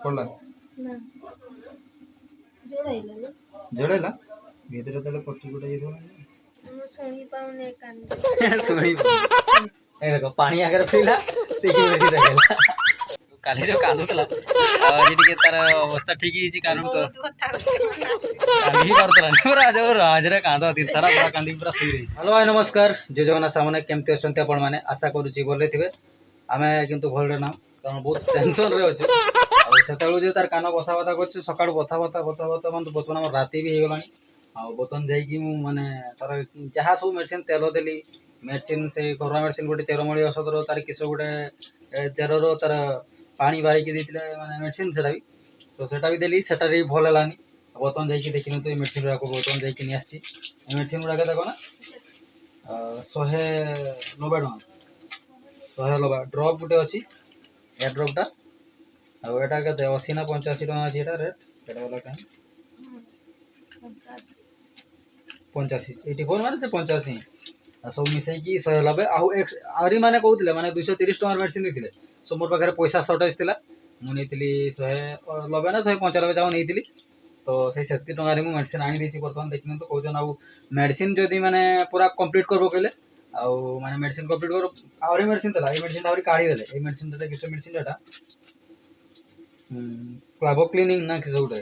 पड़ला ना जोड़ाइला ना जोड़ेला भीतर तले पट्टी गुडा ये मु सुनी पाउने कान सुनी ए देखो पानी आगे पीला देखि बेसी देखला काली जो कांदुतला आज टिके तार अवस्था ठीक ही कारण तो कांदी करतला पूरा जो राजरे कांदो दिन सारा पूरा कांदी पूरा सुई रही। हेलो भाई नमस्कार जय जगन्नाथ सामने केमती अछंती आपण माने आशा करूची बोले थिबे आमे किंतु भलरे ना कारण बहुत टेंशन रे अछि आ सेतळु जे तार कान बथा बथा करछ सकाळ बथा बथा बथा बथा मन बतन हमर राती भी हे गलानी आ बतन जाई कि माने तार जहा सब मेडिसिन तेलो देली मेडिसिन से कोरोना मेडिसिन गोटे चेरमळी औषध रो तार किस गोटे चेर रो तार पानी बाई के देथिले माने मेडिसिन सेटा भी तो सेटा भी देली सेटा रे भल लानी बतन जाई कि देखिन तो मेडिसिन रा को बतन जाई कि नि आसी मेडिसिन गुडा के देखो ना 190 टका 190 ड्रॉप गुटे अछि ए ड्रॉप टा आ एटा के 80 ना 85 टका अछि एटा रेट एटा वाला कान 85 84 माने से 85 आ सब मिसै कि 190 आउरी माने कहउतले माने 230 टका मेडिसिन दिथिले सो मोर पाखरे पैसा शॉर्टेज थिला मु नेतिली 190 ना 195 जाव नेतिली तो से 70 टका रे मु मेडिसिन आनी देछि वर्तमान देखिन तो कहजन आ मेडिसिन जदी माने पूरा कंप्लीट करबो कहले आ माने मेडिसिन कंप्लीट करो आउरी मेडिसिन तला ए मेडिसिन आउरी काढी देले ए मेडिसिन त किस मेडिसिन एटा क्लाबो क्लीनिंग ना किस उडे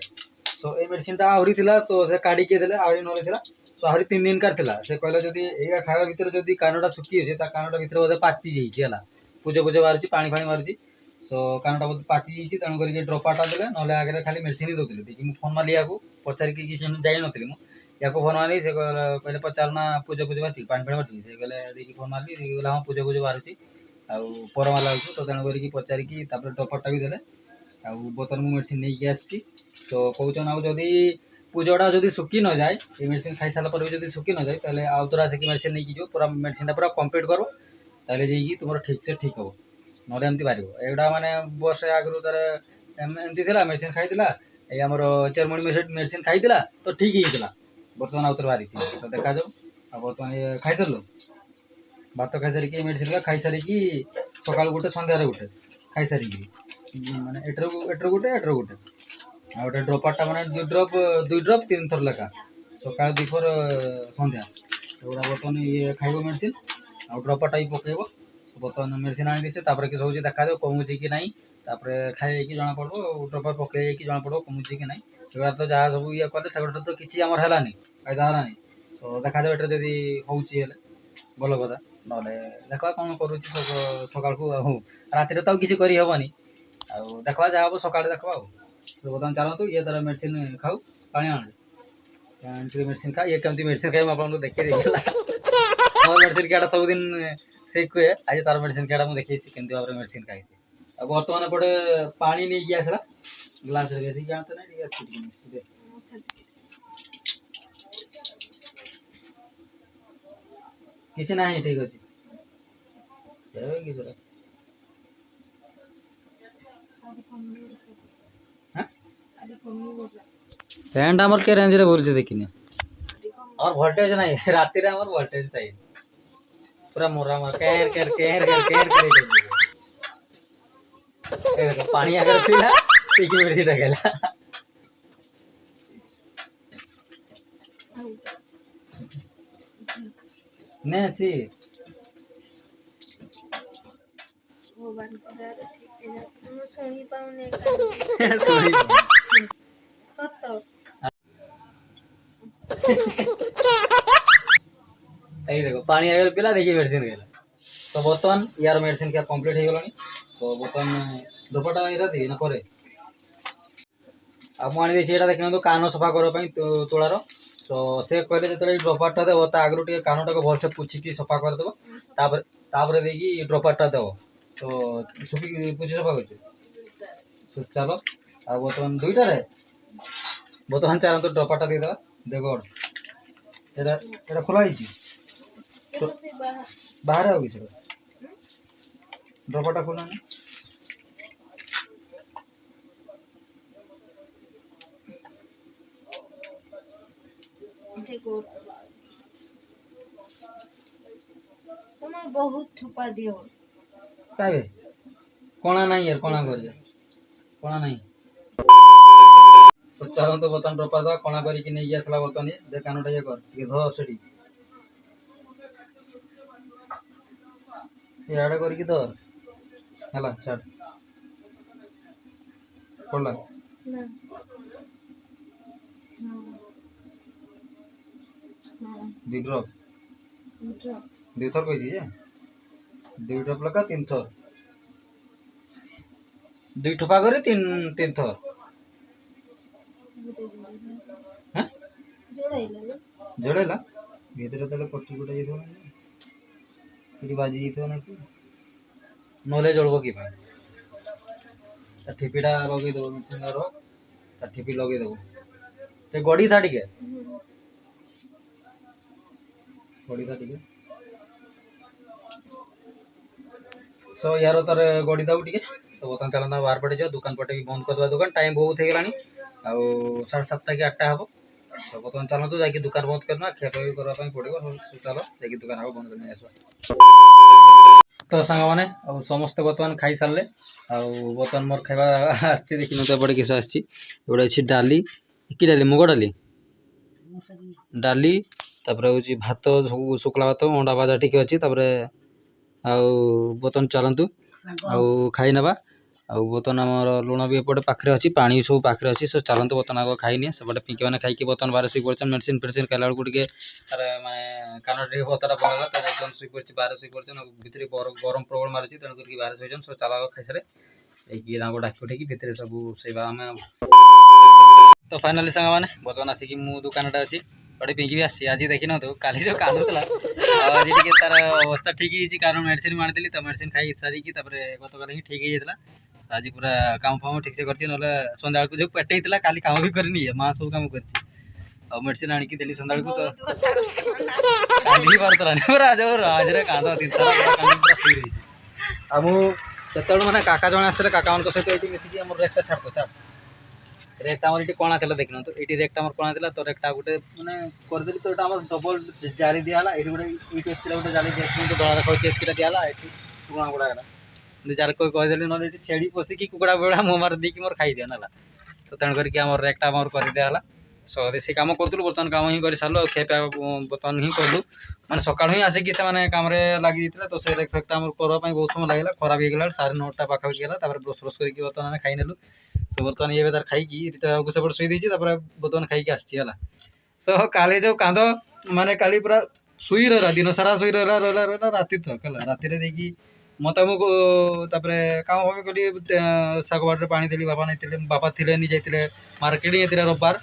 सो ए मेडिसिन ता आउरी थिला तो से काढी के देले आउरी नले थिला सो आउरी 3 दिन कर थिला से कहले जदी एगा खावा भीतर जदी कानडा सुकी होजे ता कानडा भीतर बोधे पाची जेइछि हला पूजे पूजे मारछि पानी फानी मारछि सो कानडा बोधे पाची जेइछि तण करी के ड्रॉपाटा देले नले आगे खाली मेडिसिन दोतिले देखि मु फोन माली याकू पचारि कि किछ जाई नथिले मु याकू फोन मारी से कहले पचारना पूजे पूजे बाची पानी फानी मारछि से कहले देखि फोन मारली कहले हां पूजे पूजे मारछि आ परमाला लागु तो तण करी कि पचारि कि तापर ड्रॉपाटा भी देले आ बोतल मु मेडिसिन नै के आछि तो कहउछन आ जदी पूजोड़ा जदी सुकी न जाए ए मेडिसिन खाई साला पर जदी सुकी न जाए ताले आउतरा से कि मेडिसिन नै कि जो पूरा मेडिसिन पूरा कंप्लीट करो ताले जे कि तुमरो ठीक से ठीक हो नले एमती बारिबो एडा माने बस आगरु तार एमती थिला मेडिसिन खाइतिला ए हमरो चेरमणी मेडिसिन खाइतिला तो ठीक ही थिला वर्तमान आउतर बारी तो देखा जाऊ आ वर्तमान खाइ दलो भात खाइ सारी कि मेडिसिन का खाइ सारी कि सकाळ गुटे संध्या रे गुटे खाइ सारी कि माने एटर गुटे आ गोटे ड्रॉपटा माने 2 ड्रॉप 3 थर लका सकाळ दिपर संध्या एवडा बर्तन ये खाइबो मेडिसिन आ ड्रॉपटा ही पकेबो बर्तन मेडिसिन आनी दिसे तापर कि होउची देखा जाऊ कमुची कि नाही तापर खाइ कि जाना पड़बो ड्रॉप पके कि जाना पड़बो कमुची कि नाही एवडा तो जहा सब ये करले सगडा तो किछि हमर हलानी फायदा हलानी तो देखा जाऊ एटर जदी होउची हेले बोलो बदा नले देखा कोन करूची सकाळ को राती रे तो किछि करी हबनी आ देखवा जा हबो सकाळ देखवा तो बर्तमान चलतु ये तरह मेडिसिन खाऊ पानी आने मेडिसिन खा ये कमती मेडिसिन खाई आपन देखि देला मोर मेडिसिन केडा सब दिन से कुए आज तार मेडिसिन केडा मु देखि केमती बारे मेडिसिन खाई अब वर्तमान पड़े पानी नहीं गया सला ग्लास रे बेसी जानत ना ठीक अछि किछ नाही ठीक अछि सेवे कि जरा फैन हमर के रेंज रे बोल छे देखिने और वोल्टेज नहीं राती रे हमर वोल्टेज थाई पूरा मोरा मोर केर करे ए देखो पानी अगर पीला पीकी मेडिसिन डगेला ने छी वो बन कर ठीक है मु सुनी पाउने सत्तो এই দেখো পানি আগে পিলা দেখি মেডিসিন গেলা তো বর্তমান ইয়ার মেডিসিন क्या कंप्लीट हो गलानी तो बर्तमान दोपटा एरा दे ना करे अब मानी देछि एटा देखिन तो कान सफा करो पई तोळार तो से कहले जतले ड्रॉपरटा देबो ता आगरु टिके कानटा को भल से पुछि की सफा कर देबो तापर देकी ड्रॉपरटा देबो तो सुखी पुछि सफा करछ सो चलो अब बर्तमान दुईटा रे बर्तमान चार तो ड्रॉपरटा दे देबा देखो एटा एटा खोला हिची तो बाहर आओ किसी ड्रॉपटा खोला ना देखो तुम बहुत ठुपा दियो काबे कोना नहीं यार कोना कर जा कोना नहीं तो चलନ୍ତୁ ବର୍ତ୍ତମାନ ରପା ଦବା କଣା କରିକି ନେଇକି ଆସିଲା ବର୍ତ୍ତମାନ ଯେ କାନଟା ଇଏ କର ଟିକେ ଧ ସେଠି ଇଆଡେ କରିକି ଧର ହେଲା ଛାଡ ପଡଲା ନା ହଁ ହଁ ଦି ଡ୍ରପ ଡ୍ରପ୍ ଦି ଥର କହିଛି ଯେ ଦି ଡ୍ରପ ଲେଖା ତିନି ଥର ଦୁଇ ଠୋପା କରି ତିନି ଥର ହଁ ଯୋଡ଼ାଇଲା जोड़ेला भीतर तले पट्टी गुटा जाइथो ना एठी बाजी जाइथो ना कि नले जोड़बो कि भाई ता ठिपीटा लगे दो मिसिंगर ता ठिपी लगे दो ते गड़ी था टिके गड़ी था टिके सो यार तार गड़ी दाउ टिके सो बतन चलना बाहर पड़े जो दुकान पटे भी बंद कर दवा दुकान टाइम बहुत हे गेलानी आ 7:30 कि 8टा हबो सो बतन चलतो जाके दुकान बंद करना खेपे भी करबा पई पड़िबो चलो जाके दुकान आगो बंद करने आसो तो सांग माने अब समस्त बर्तमान खाई सारले आ बर्तमान मोर खाइबा आछि देखि न तो बडे किस आछि एबडे अछि डाली की डाली मुग डाली डाली तापरे होछि भात सुकला भात अंडा भाजा ठीक अछि तापरे आ बर्तमान चलंतु आ खाई नबा आ बर्तमान हमर लुण भी एपटे पाखरे अछि पानी सब पाखरे अछि सो चलंतु बर्तमान आगो खाइनी सेपटे पिंकी माने खाइकी बर्तमान बारे सुई पड़छन मेडिसिन फेडिसिन खाइला बेलकु टिके तारे माने कान टिके बतरा पड़ला त बर्तमान सुई पड़छि बारे सुई पड़छन भितरे गरम प्रबल मारछि तण करके बारे सुइजन सो चला खाइ सरे ए की दांगो डाकी उठे की भितरे सब सेवा हमें तो फाइनली संग माने बर्तमान आसी की मु दुकानटा अछि बड़े पिंकी भी आसी आज देखि न तो काली जो कानुतला आज टिके तार अवस्था ठीक हिची कारण मेडिसिन मारदेली त मेडिसिन खाई सारी की तापरे गतकाल ही ठीक हिजला आज पूरा काम फाम ठीक से करछि नले संध्याळ को जो पेटेइतला काली काम भी करनी है मां सब काम करछि अब मेडिसिन आनी की देली संध्याळ को तो काली बारतला ने आज आज रे कांदा दिन सारा कांदा पूरा फ्री रही हमु सेतळ माने काका जण आस्ते काका मन को सहित एटी मिछि की हमर रेक्टा छाडतो छाड रेक्टा हमर एटी कोणा चला देखिन तो एटी रेक्टा हमर कोणा चला तो रेक्टा गुटे माने कर देली तो एटा हमर डबल जाली दियाला एटी गुटे इटी एस्किला गुटे जाली देखिन तो दळा देखौ एस्किला दियाला एटी पुराण गुडा गला जार कोई कह देली न एटी छेड़ी पोसी की कुकड़ा बेड़ा मो मार दी की मोर खाई दिया नाला तो तण करके हमर रेक्टा हमर कर दियाला सो देसी काम करतलु बर्तमान काम ही कर सारलो खेपा बर्तमान ही करलु माने सकाळ ही आसे की से माने काम रे लागि दितला तो से रेक्टा हमर करबा पई बहुत समय लागला खराब हे गेला 9:30 पाखा गेला तापर ब्रश ब्रश करके बर्तमान खाई नेलु सो बर्तमान ये बेदार खाई की रिता को सब सुई देछि तापर बर्तमान खाई के आछि हला सो काले जो कांदो माने काली पूरा सुई रहला दिन सारा सुई रहला राती तक हला राती रे देखी मत हमको तापर काम हम कली सागवाड़ रे पानी देली बापा थिले नि जाइतिले मार्केट एतिरा रबार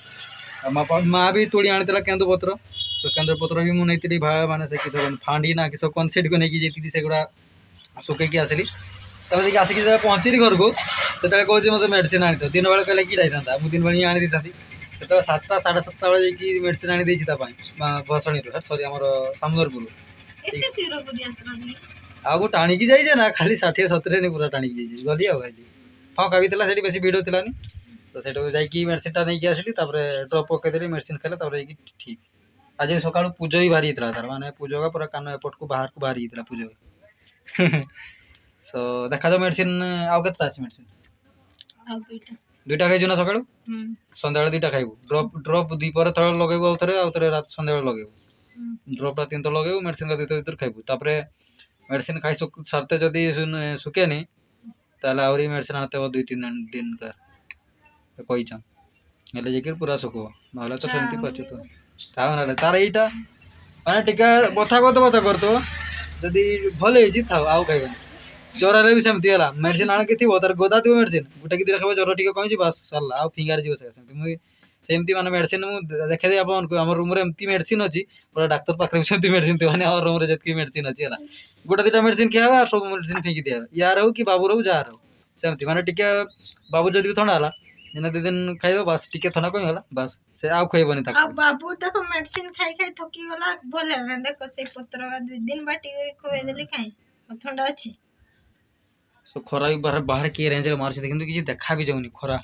माँ भी तोड़ी आनी केंदु पत्र तो केंदु पत्र भी मुझे माने से फांडी ना कि कौन सेट को लेकिन जाती से गुड़ा सुखैकी आसली तब देखिए आसिक पहुँचली घर को तो कहे मतलब मेडिसिन आनी तो दिन बेले कहले कि जाता मुझे दिन बेले आनी दी था से 7टा 7:30 बेले जाकि मेडिसिन आनी देछि ता भसणी सॉरी आमर सामुदरपुर आगो टाणिकी जाइए ना खाली 60-70 नहीं पूरा टाणिकी जाइए गली आ हाँ कभी से बेसी भिड़ होती तो सेठो जाइकी मेडिसिन टा नहीं आसली ड्रप पकईदेली मेडिसिन खाले ठीक आज सका पूज भी बाहरी तार माने पूज का पूरा कान एपट को बाहरी पूज सो देखा जाओ मेडिसिन आउ के मेडिसिन दुईटा खाई ना सका सन्ध्या दुईटा खाइबू ड्रप दीपर थर लगेबू आउ थे रात सन्ध्या लगेबू ड्रप टा 3 थर लगेबू मेडिसिन का 2 थर खाइबू तापरे मेडिसिन खाई सारते जदि सुखेनी ताले आवरी मेडिसिन आते 2-3 दिन का कहीचन हेले जेकर पूरा सुखो नहले तो सेमती पचतो ताव नले तार एटा माने टिका बथा करतो जदी भले हिजी थाव आउ खाइबन ज्वर रे भी सेमती हला मेडिसिन आन के थिबो तार गोदा दिबो मेडिसिन गुटा की दिरा खाइबो ज्वर टिका कहिजी बस सरला आउ फिंगार जीव सेमती मु सेमती माने मेडिसिन मु देखे दे आपन को हमर रूम रे एमती मेडिसिन अछि पूरा डॉक्टर पाखरे सेमती मेडिसिन ते माने हमर रूम रे जतकी मेडिसिन अछि हला गुटा दिटा मेडिसिन खियाबा सब मेडिसिन फेंकी दिया यार हो कि बाबू रो जा रो सेमती माने टिका बाबू जदी थोड़ा हला दिन 2 दिन खाइबो बस टिके थना कोइ होला बस से आउ खाइबोनी ताक अब बाबू देखो मेडिसिन खाई खाई थकी गला बोले ना देखो से पत्र का 2 दिन बाटी खोए देली खाई ठंडा अछि सो खरा भी बाहर की रेंज रे मारछि किंतु किछि देखा भी जाउनी खरा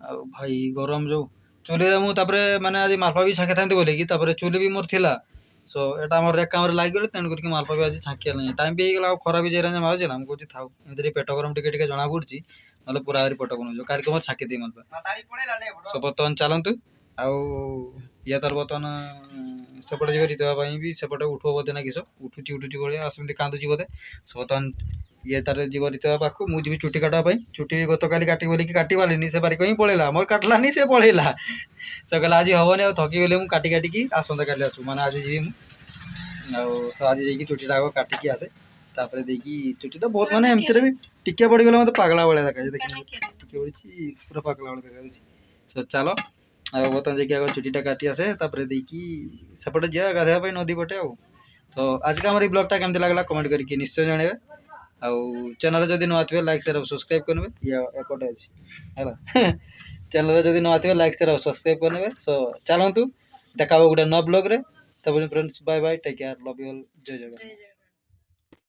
आ भाई गरम जो चुली रे मु तापरे माने आज मालपा भी छाके थांती बोले कि तापरे चुली भी मोर थिला सो एटा हमर रे काम रे लागि गेले तन करके मालपा भी आज छाके नहीं टाइम भी गेला खरा भी जे रेंज मारछि ना हम कहछि थाउ एतरी पेट गरम टिके टिके जणा पड़छि ना पूरा आहुरी पट बनाऊ कार्यक्रम छाकी दी मन सो बर्तमान चलतु आउ या तार बर्तमान सेपटे जी रीतवाई भी सेपटे उठो बोधे ना किस उठुची भाया आसमती कांदुची बोधे सो बर्तमान ये तार जीव रीतवा पाखु मुझे चुटी काटापी चुटी गत काली काटी बोलिकी काटी पारिनी से बारिक ही पलैला मोर काटलानी से पलैला से कहला आज हेनी थकी गले मुझे काटी काटिकी आसंता काली आसू मैंने आज जी आज जाकि चुटीटा आग काटिकी आसे तापर देखी चुटीटा बहुत माने एमती भी टिके पड़गला मत पागला भाया देखा देखिए टिके पड़ी पूरा पागला भाया देखा सो चलो बर्तमान जाकि आग चुटीटा काटी आसे तापर देखी सेपटे जा गाधेवाई नदी पटे तो आज का हमारी ब्लॉगटा केमती लगला कमेंट करके निश्चय जनइबे आउ चैनल जदि नुआ थे लाइक शेयर सब्सक्राइब करेंगे या एपटे अच्छी है चैनल जदि नुआ थे लाइक शेयर सब्सक्राइब करेंगे सो चलतु देखा गोटे नवा ब्लॉग रे तब friends bye bye take care love you all जय जगन्नाथ।